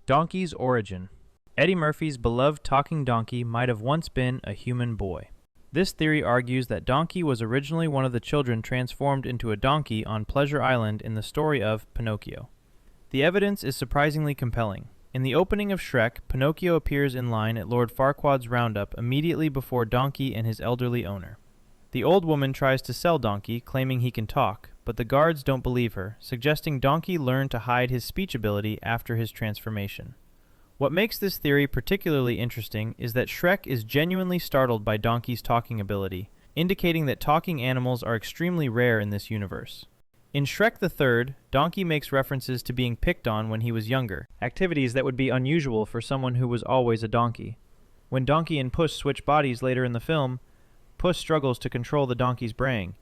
Donkey's origin. Eddie Murphy's beloved talking donkey might have once been a human boy. This theory argues that Donkey was originally one of the children transformed into a donkey on Pleasure Island in the story of Pinocchio. The evidence is surprisingly compelling. In the opening of Shrek, Pinocchio appears in line at Lord Farquaad's roundup immediately before Donkey and his elderly owner. The old woman tries to sell Donkey, claiming he can talk, but the guards don't believe her, suggesting Donkey learned to hide his speech ability after his transformation. What makes this theory particularly interesting is that Shrek is genuinely startled by Donkey's talking ability, indicating that talking animals are extremely rare in this universe. In Shrek the Third, Donkey makes references to being picked on when he was younger, activities that would be unusual for someone who was always a donkey. When Donkey and Puss switch bodies later in the film, Puss struggles to control the donkey's braying,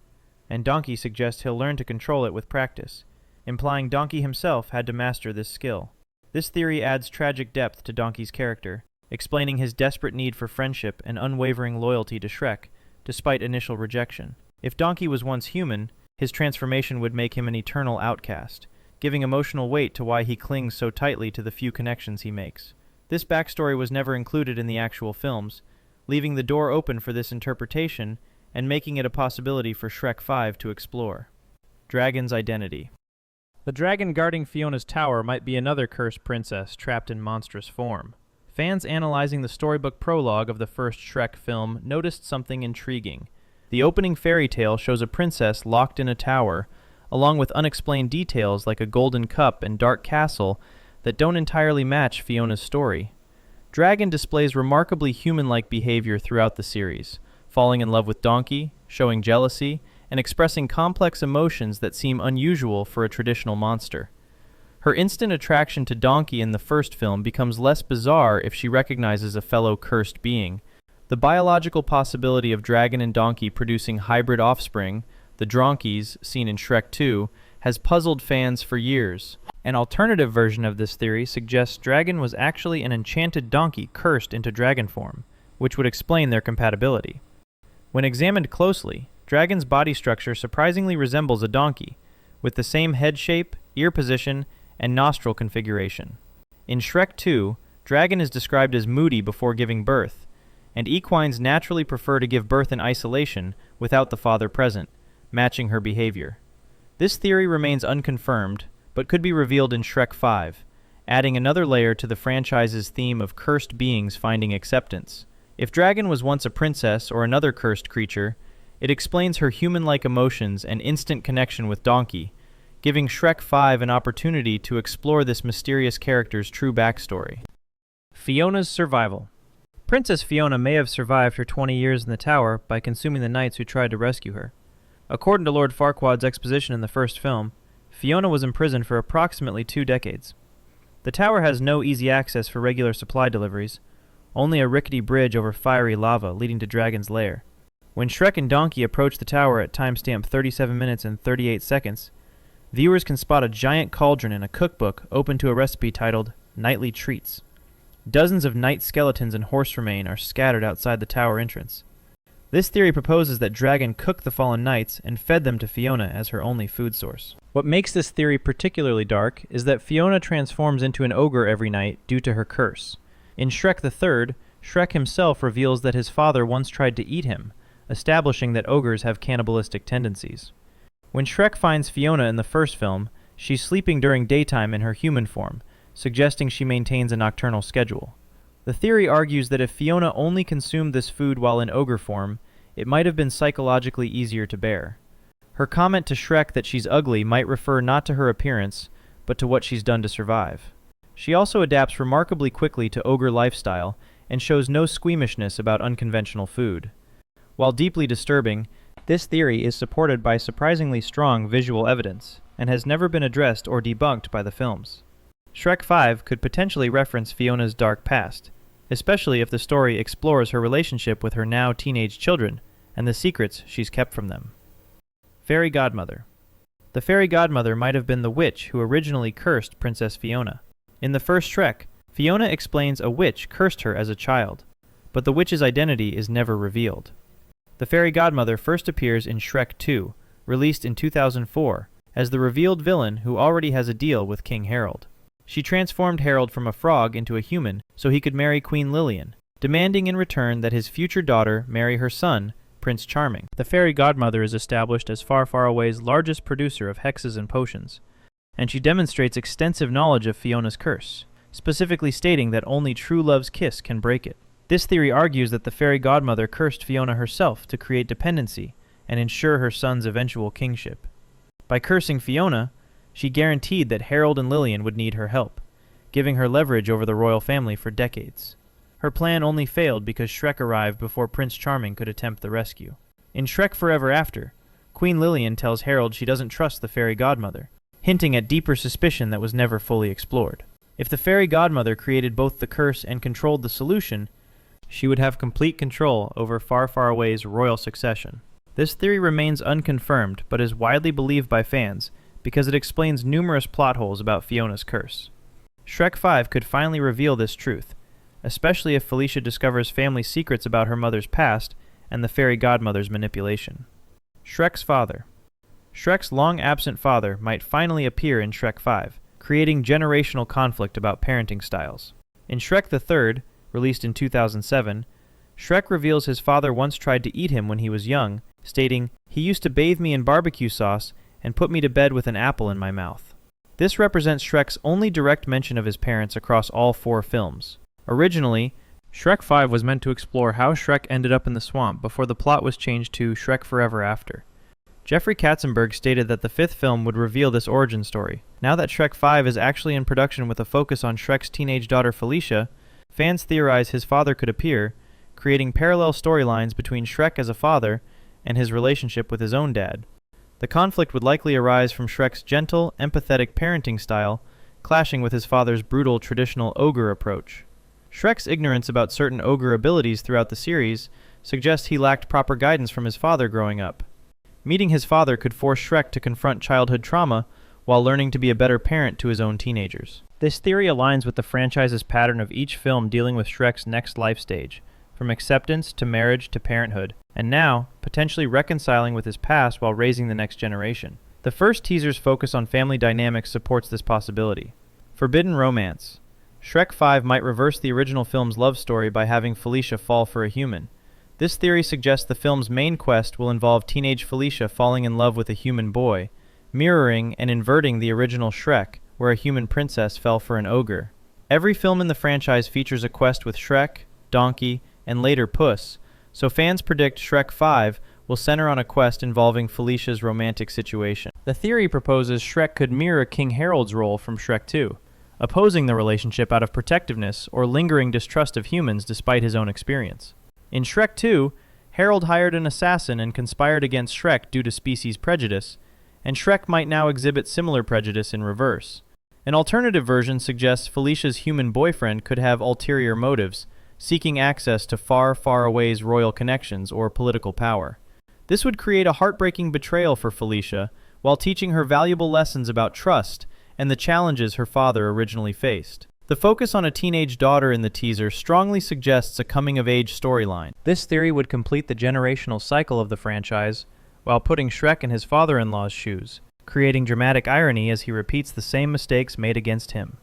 and Donkey suggests he'll learn to control it with practice, implying Donkey himself had to master this skill. This theory adds tragic depth to Donkey's character, explaining his desperate need for friendship and unwavering loyalty to Shrek, despite initial rejection. If Donkey was once human, his transformation would make him an eternal outcast, giving emotional weight to why he clings so tightly to the few connections he makes. This backstory was never included in the actual films, leaving the door open for this interpretation and making it a possibility for Shrek 5 to explore. Dragon's identity. The dragon guarding Fiona's tower might be another cursed princess trapped in monstrous form. Fans analyzing the storybook prologue of the first Shrek film noticed something intriguing. The opening fairy tale shows a princess locked in a tower, along with unexplained details like a golden cup and dark castle that don't entirely match Fiona's story. Dragon displays remarkably human-like behavior throughout the series, falling in love with Donkey, showing jealousy, and expressing complex emotions that seem unusual for a traditional monster. Her instant attraction to Donkey in the first film becomes less bizarre if she recognizes a fellow cursed being. The biological possibility of Dragon and Donkey producing hybrid offspring, the Dronkies, seen in Shrek 2, has puzzled fans for years. An alternative version of this theory suggests Dragon was actually an enchanted donkey cursed into dragon form, which would explain their compatibility. When examined closely, Dragon's body structure surprisingly resembles a donkey, with the same head shape, ear position, and nostril configuration. In Shrek 2, Dragon is described as moody before giving birth, and equines naturally prefer to give birth in isolation without the father present, matching her behavior. This theory remains unconfirmed, but could be revealed in Shrek 5, adding another layer to the franchise's theme of cursed beings finding acceptance. If Dragon was once a princess or another cursed creature, it explains her human-like emotions and instant connection with Donkey, giving Shrek 5 an opportunity to explore this mysterious character's true backstory. Fiona's survival. Princess Fiona may have survived her 20 years in the tower by consuming the knights who tried to rescue her. According to Lord Farquaad's exposition in the first film, Fiona was imprisoned for approximately 2 decades. The tower has no easy access for regular supply deliveries, only a rickety bridge over fiery lava leading to Dragon's lair. When Shrek and Donkey approach the tower at timestamp 37 minutes and 38 seconds, viewers can spot a giant cauldron and a cookbook open to a recipe titled Nightly Treats. Dozens of knight skeletons and horse remain are scattered outside the tower entrance. This theory proposes that Dragon cooked the fallen knights and fed them to Fiona as her only food source. What makes this theory particularly dark is that Fiona transforms into an ogre every night due to her curse. In Shrek the Third, Shrek himself reveals that his father once tried to eat him, establishing that ogres have cannibalistic tendencies. When Shrek finds Fiona in the first film, she's sleeping during daytime in her human form, suggesting she maintains a nocturnal schedule. The theory argues that if Fiona only consumed this food while in ogre form, it might have been psychologically easier to bear. Her comment to Shrek that she's ugly might refer not to her appearance, but to what she's done to survive. She also adapts remarkably quickly to ogre lifestyle and shows no squeamishness about unconventional food. While deeply disturbing, this theory is supported by surprisingly strong visual evidence and has never been addressed or debunked by the films. Shrek 5 could potentially reference Fiona's dark past, especially if the story explores her relationship with her now teenage children and the secrets she's kept from them. Fairy Godmother. The Fairy Godmother might have been the witch who originally cursed Princess Fiona. In the first Shrek, Fiona explains a witch cursed her as a child, but the witch's identity is never revealed. The Fairy Godmother first appears in Shrek 2, released in 2004, as the revealed villain who already has a deal with King Harold. She transformed Harold from a frog into a human so he could marry Queen Lillian, demanding in return that his future daughter marry her son, Prince Charming. The Fairy Godmother is established as Far, Far Away's largest producer of hexes and potions, and she demonstrates extensive knowledge of Fiona's curse, specifically stating that only true love's kiss can break it. This theory argues that the Fairy Godmother cursed Fiona herself to create dependency and ensure her son's eventual kingship. By cursing Fiona, she guaranteed that Harold and Lillian would need her help, giving her leverage over the royal family for decades. Her plan only failed because Shrek arrived before Prince Charming could attempt the rescue. In Shrek Forever After, Queen Lillian tells Harold she doesn't trust the Fairy Godmother, hinting at deeper suspicion that was never fully explored. If the Fairy Godmother created both the curse and controlled the solution, she would have complete control over Far, Far Away's royal succession. This theory remains unconfirmed, but is widely believed by fans because it explains numerous plot holes about Fiona's curse. Shrek 5 could finally reveal this truth, especially if Felicia discovers family secrets about her mother's past and the Fairy Godmother's manipulation. Shrek's father. Shrek's long-absent father might finally appear in Shrek 5, creating generational conflict about parenting styles. In Shrek the Third, released in 2007, Shrek reveals his father once tried to eat him when he was young, stating, "He used to bathe me in barbecue sauce and put me to bed with an apple in my mouth." This represents Shrek's only direct mention of his parents across all 4 films. Originally, Shrek 5 was meant to explore how Shrek ended up in the swamp before the plot was changed to Shrek Forever After. Jeffrey Katzenberg stated that the 5th film would reveal this origin story. Now that Shrek 5 is actually in production with a focus on Shrek's teenage daughter Felicia, fans theorize his father could appear, creating parallel storylines between Shrek as a father and his relationship with his own dad. The conflict would likely arise from Shrek's gentle, empathetic parenting style, clashing with his father's brutal, traditional ogre approach. Shrek's ignorance about certain ogre abilities throughout the series suggests he lacked proper guidance from his father growing up. Meeting his father could force Shrek to confront childhood trauma while learning to be a better parent to his own teenagers. This theory aligns with the franchise's pattern of each film dealing with Shrek's next life stage, from acceptance to marriage to parenthood, and now, potentially reconciling with his past while raising the next generation. The first teaser's focus on family dynamics supports this possibility. Forbidden romance. Shrek 5 might reverse the original film's love story by having Felicia fall for a human. This theory suggests the film's main quest will involve teenage Felicia falling in love with a human boy, mirroring and inverting the original Shrek, where a human princess fell for an ogre. Every film in the franchise features a quest with Shrek, Donkey, and later Puss, so fans predict Shrek 5 will center on a quest involving Felicia's romantic situation. The theory proposes Shrek could mirror King Harold's role from Shrek 2, opposing the relationship out of protectiveness or lingering distrust of humans despite his own experience. In Shrek 2, Harold hired an assassin and conspired against Shrek due to species prejudice, and Shrek might now exhibit similar prejudice in reverse. An alternative version suggests Felicia's human boyfriend could have ulterior motives, seeking access to Far, Far Away's royal connections or political power. This would create a heartbreaking betrayal for Felicia, while teaching her valuable lessons about trust and the challenges her father originally faced. The focus on a teenage daughter in the teaser strongly suggests a coming-of-age storyline. This theory would complete the generational cycle of the franchise, while putting Shrek in his father-in-law's shoes, creating dramatic irony as he repeats the same mistakes made against him.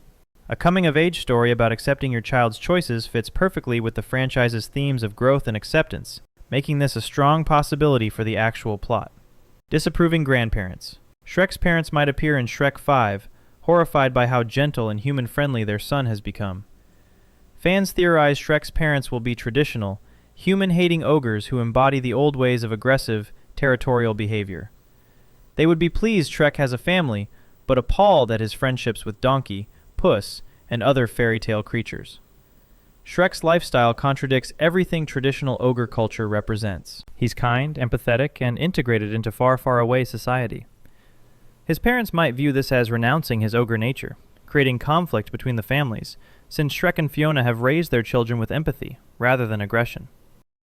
A coming-of-age story about accepting your child's choices fits perfectly with the franchise's themes of growth and acceptance, making this a strong possibility for the actual plot. Disapproving grandparents. Shrek's parents might appear in Shrek 5, horrified by how gentle and human-friendly their son has become. Fans theorize Shrek's parents will be traditional, human-hating ogres who embody the old ways of aggressive, territorial behavior. They would be pleased Shrek has a family, but appalled at his friendships with Donkey, Puss, and other fairy tale creatures. Shrek's lifestyle contradicts everything traditional ogre culture represents. He's kind, empathetic, and integrated into Far, Far Away society. His parents might view this as renouncing his ogre nature, creating conflict between the families, since Shrek and Fiona have raised their children with empathy, rather than aggression.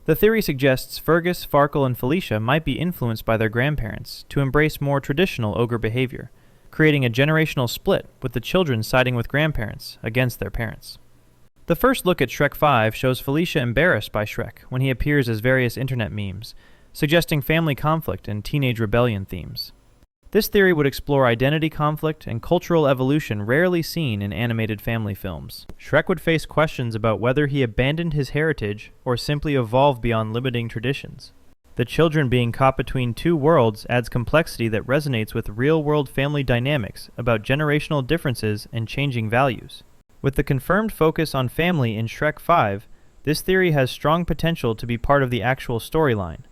The theory suggests Fergus, Farkle, and Felicia might be influenced by their grandparents to embrace more traditional ogre behavior, creating a generational split with the children siding with grandparents against their parents. The first look at Shrek 5 shows Felicia embarrassed by Shrek when he appears as various internet memes, suggesting family conflict and teenage rebellion themes. This theory would explore identity conflict and cultural evolution rarely seen in animated family films. Shrek would face questions about whether he abandoned his heritage or simply evolved beyond limiting traditions. The children being caught between two worlds adds complexity that resonates with real-world family dynamics about generational differences and changing values. With the confirmed focus on family in Shrek 5, this theory has strong potential to be part of the actual storyline.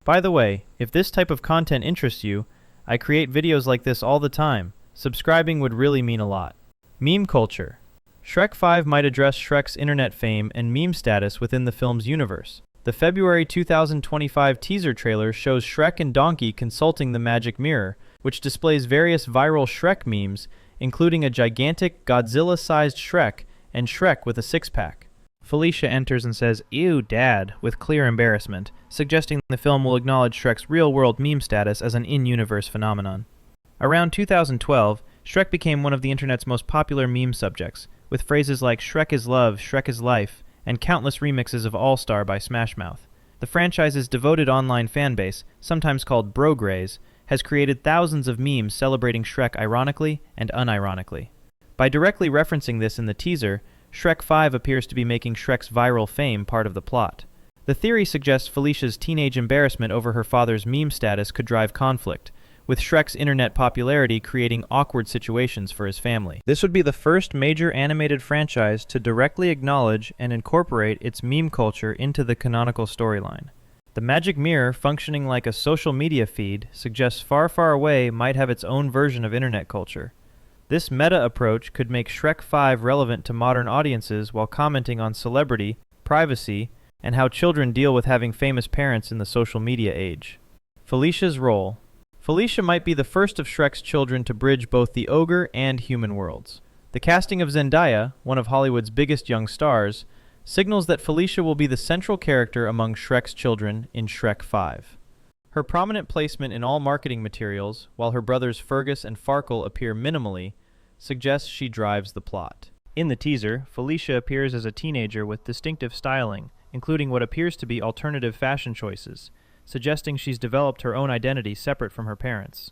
By the way, if this type of content interests you, I create videos like this all the time. Subscribing would really mean a lot. Meme culture. Shrek 5 might address Shrek's internet fame and meme status within the film's universe. The February 2025 teaser trailer shows Shrek and Donkey consulting the magic mirror, which displays various viral Shrek memes, including a gigantic Godzilla-sized Shrek and Shrek with a six-pack. Felicia enters and says, "Ew, Dad," with clear embarrassment, suggesting the film will acknowledge Shrek's real-world meme status as an in-universe phenomenon. Around 2012, Shrek became one of the internet's most popular meme subjects, with phrases like "Shrek is love," "Shrek is life," and countless remixes of All Star by Smash Mouth. The franchise's devoted online fanbase, sometimes called Bro Greys, has created thousands of memes celebrating Shrek ironically and unironically. By directly referencing this in the teaser, Shrek 5 appears to be making Shrek's viral fame part of the plot. The theory suggests Felicia's teenage embarrassment over her father's meme status could drive conflict, with Shrek's internet popularity creating awkward situations for his family. This would be the first major animated franchise to directly acknowledge and incorporate its meme culture into the canonical storyline. The magic mirror, functioning like a social media feed, suggests Far, Far Away might have its own version of internet culture. This meta approach could make Shrek 5 relevant to modern audiences while commenting on celebrity, privacy, and how children deal with having famous parents in the social media age. Felicia's role. Felicia might be the first of Shrek's children to bridge both the ogre and human worlds. The casting of Zendaya, one of Hollywood's biggest young stars, signals that Felicia will be the central character among Shrek's children in Shrek 5. Her prominent placement in all marketing materials, while her brothers Fergus and Farkle appear minimally, suggests she drives the plot. In the teaser, Felicia appears as a teenager with distinctive styling, including what appears to be alternative fashion choices, suggesting she's developed her own identity separate from her parents.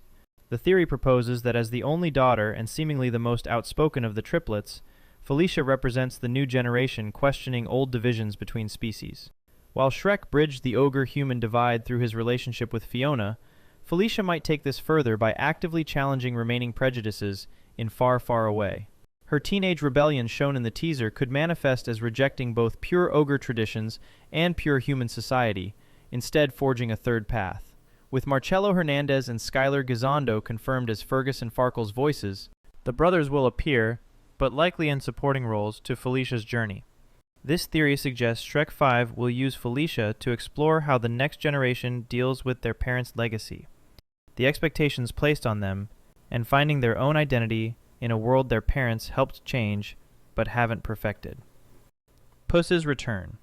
The theory proposes that as the only daughter and seemingly the most outspoken of the triplets, Felicia represents the new generation questioning old divisions between species. While Shrek bridged the ogre-human divide through his relationship with Fiona, Felicia might take this further by actively challenging remaining prejudices in Far, Far Away. Her teenage rebellion shown in the teaser could manifest as rejecting both pure ogre traditions and pure human society, instead forging a third path. With Marcello Hernandez and Skylar Gisondo confirmed as Fergus and Farkle's voices, the brothers will appear, but likely in supporting roles, to Felicia's journey. This theory suggests Shrek 5 will use Felicia to explore how the next generation deals with their parents' legacy, the expectations placed on them, and finding their own identity in a world their parents helped change but haven't perfected. Puss's return.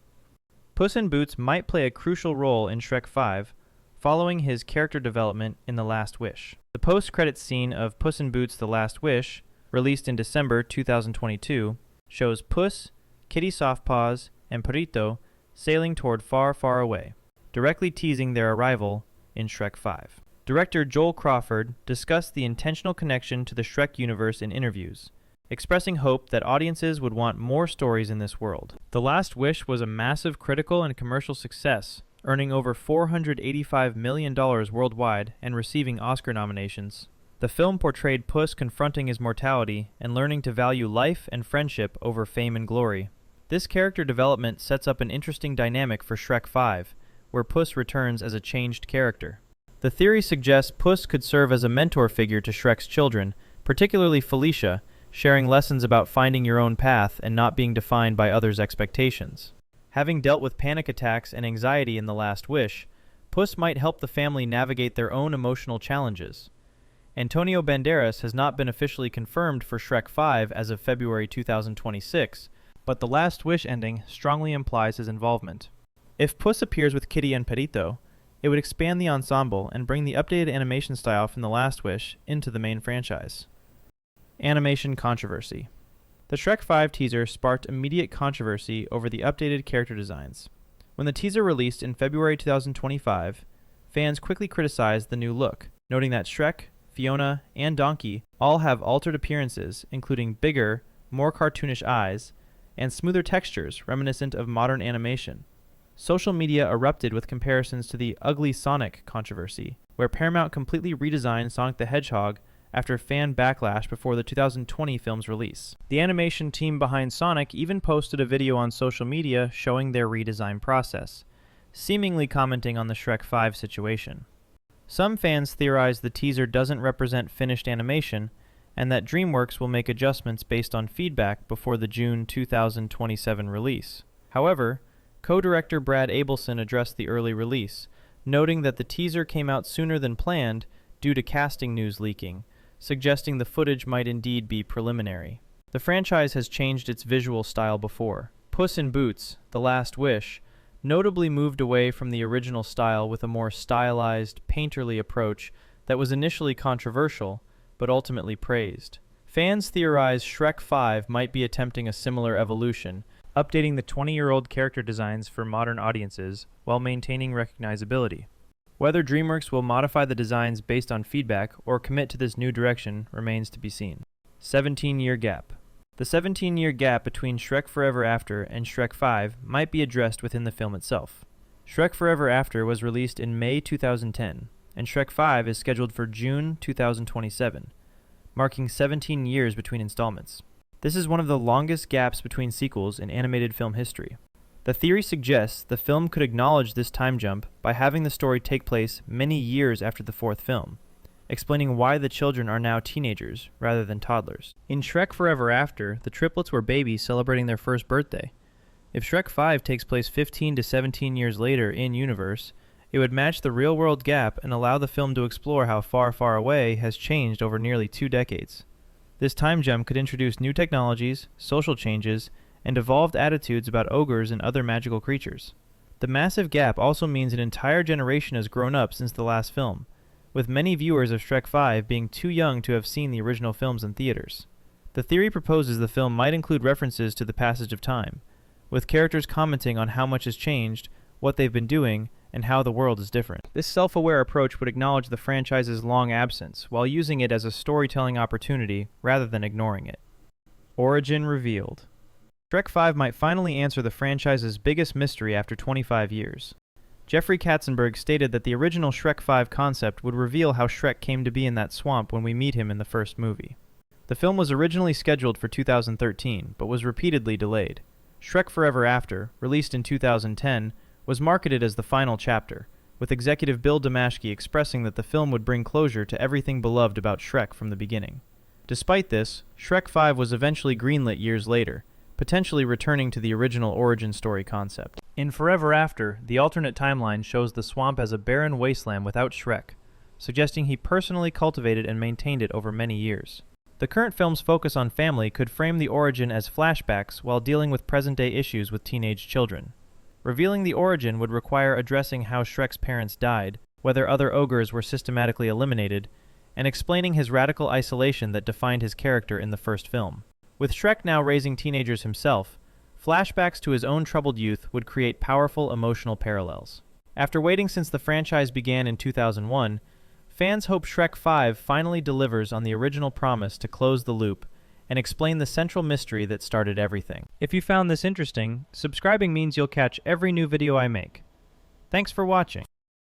Puss in Boots might play a crucial role in Shrek 5, following his character development in The Last Wish. The post-credits scene of Puss in Boots: The Last Wish, released in December 2022, shows Puss, Kitty Softpaws, and Perrito sailing toward Far, Far Away, directly teasing their arrival in Shrek 5. Director Joel Crawford discussed the intentional connection to the Shrek universe in interviews, expressing hope that audiences would want more stories in this world. The Last Wish was a massive critical and commercial success, earning over $485 million worldwide and receiving Oscar nominations. The film portrayed Puss confronting his mortality and learning to value life and friendship over fame and glory. This character development sets up an interesting dynamic for Shrek 5, where Puss returns as a changed character. The theory suggests Puss could serve as a mentor figure to Shrek's children, particularly Felicia, sharing lessons about finding your own path and not being defined by others' expectations. Having dealt with panic attacks and anxiety in The Last Wish, Puss might help the family navigate their own emotional challenges. Antonio Banderas has not been officially confirmed for Shrek 5 as of February 2026, but The Last Wish ending strongly implies his involvement. If Puss appears with Kitty and Perrito, it would expand the ensemble and bring the updated animation style from The Last Wish into the main franchise. Animation controversy. The Shrek 5 teaser sparked immediate controversy over the updated character designs. When the teaser released in February 2025, fans quickly criticized the new look, noting that Shrek, Fiona, and Donkey all have altered appearances, including bigger, more cartoonish eyes, and smoother textures reminiscent of modern animation. Social media erupted with comparisons to the Ugly Sonic controversy, where Paramount completely redesigned Sonic the Hedgehog after fan backlash before the 2020 film's release. The animation team behind Sonic even posted a video on social media showing their redesign process, seemingly commenting on the Shrek 5 situation. Some fans theorize the teaser doesn't represent finished animation, and that DreamWorks will make adjustments based on feedback before the June 2027 release. However, co-director Brad Abelson addressed the early release, noting that the teaser came out sooner than planned due to casting news leaking, suggesting the footage might indeed be preliminary. The franchise has changed its visual style before. Puss in Boots: The Last Wish notably moved away from the original style with a more stylized, painterly approach that was initially controversial, but ultimately praised. Fans theorize Shrek 5 might be attempting a similar evolution, updating the 20-year-old character designs for modern audiences while maintaining recognizability. Whether DreamWorks will modify the designs based on feedback or commit to this new direction remains to be seen. 17-year gap. The 17-year gap between Shrek Forever After and Shrek 5 might be addressed within the film itself. Shrek Forever After was released in May 2010, and Shrek 5 is scheduled for June 2027, marking 17 years between installments. This is one of the longest gaps between sequels in animated film history. The theory suggests the film could acknowledge this time jump by having the story take place many years after the fourth film, explaining why the children are now teenagers rather than toddlers. In Shrek Forever After, the triplets were babies celebrating their first birthday. If Shrek 5 takes place 15 to 17 years later in-universe, it would match the real-world gap and allow the film to explore how Far, Far Away has changed over nearly 2 decades. This time jump could introduce new technologies, social changes, and evolved attitudes about ogres and other magical creatures. The massive gap also means an entire generation has grown up since the last film, with many viewers of Shrek 5 being too young to have seen the original films in theaters. The theory proposes the film might include references to the passage of time, with characters commenting on how much has changed, what they've been doing, and how the world is different. This self-aware approach would acknowledge the franchise's long absence, while using it as a storytelling opportunity rather than ignoring it. Origin revealed. Shrek 5 might finally answer the franchise's biggest mystery after 25 years. Jeffrey Katzenberg stated that the original Shrek 5 concept would reveal how Shrek came to be in that swamp when we meet him in the first movie. The film was originally scheduled for 2013, but was repeatedly delayed. Shrek Forever After, released in 2010, was marketed as the final chapter, with executive Bill Damashki expressing that the film would bring closure to everything beloved about Shrek from the beginning. Despite this, Shrek 5 was eventually greenlit years later, potentially returning to the original origin story concept. In Forever After, the alternate timeline shows the swamp as a barren wasteland without Shrek, suggesting he personally cultivated and maintained it over many years. The current film's focus on family could frame the origin as flashbacks while dealing with present-day issues with teenage children. Revealing the origin would require addressing how Shrek's parents died, whether other ogres were systematically eliminated, and explaining his radical isolation that defined his character in the first film. With Shrek now raising teenagers himself, flashbacks to his own troubled youth would create powerful emotional parallels. After waiting since the franchise began in 2001, fans hope Shrek 5 finally delivers on the original promise to close the loop and explain the central mystery that started everything. If you found this interesting, subscribing means you'll catch every new video I make. Thanks for watching.